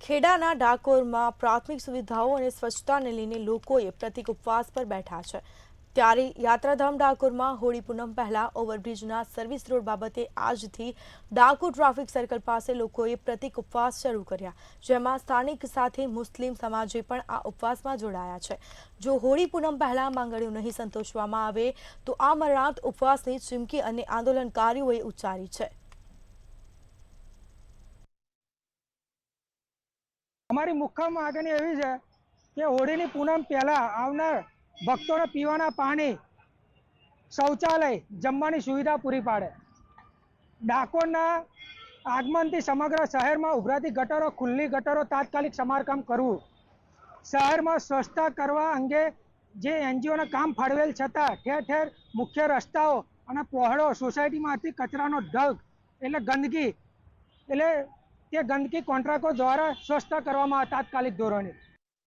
ખેડાના ડાકોરમાં પ્રાથમિક સુવિધાઓ અને સ્વચ્છતાને લઈને લોકોએ પ્રતિક ઉપવાસ પર બેઠા છે। ત્યારે યાત્રાધામ ડાકોરમાં હોળી પૂનમ પહેલા ઓવરબ્રિજના સર્વિસ રોડ બાબતે આજથી ડાકોર ટ્રાફિક સર્કલ પાસે લોકોએ પ્રતિક ઉપવાસ શરૂ કર્યા, જેમાં સ્થાનિક સાથે મુસ્લિમ સમાજે પણ આ ઉપવાસમાં જોડાયા છે। જો હોળી પૂનમ પહેલા માંગણીઓ નહીં સંતોષવામાં આવે તો આ મરણાંત ઉપવાસની ચીમકી અને આંદોલનકારીઓએ ઉચ્ચારી છે। અમારી મુખ્ય માગણી એવી છે કે હોળીની પૂનમ પહેલા આવનાર ભક્તોને પીવાના પાણી, શૌચાલય, જમવાની સુવિધા પૂરી પાડે। ડાકોરના આગમનથી સમગ્ર શહેરમાં ઉભરાતી ગટરો, ખુલ્લી ગટરો તાત્કાલિક સમારકામ કરવું। શહેરમાં સ્વચ્છતા કરવા અંગે જે એનજીઓના કામ ફાળવેલ છતાં ઠેર ઠેર મુખ્ય રસ્તાઓ અને પહોળો સોસાયટીમાંથી કચરાનો ઢગ એટલે ગંદકી, એટલે તે ગંદકી કોન્ટ્રાક્ટરો દ્વારા સ્વચ્છતા કરવામાં તાત્કાલિક ધોરણે।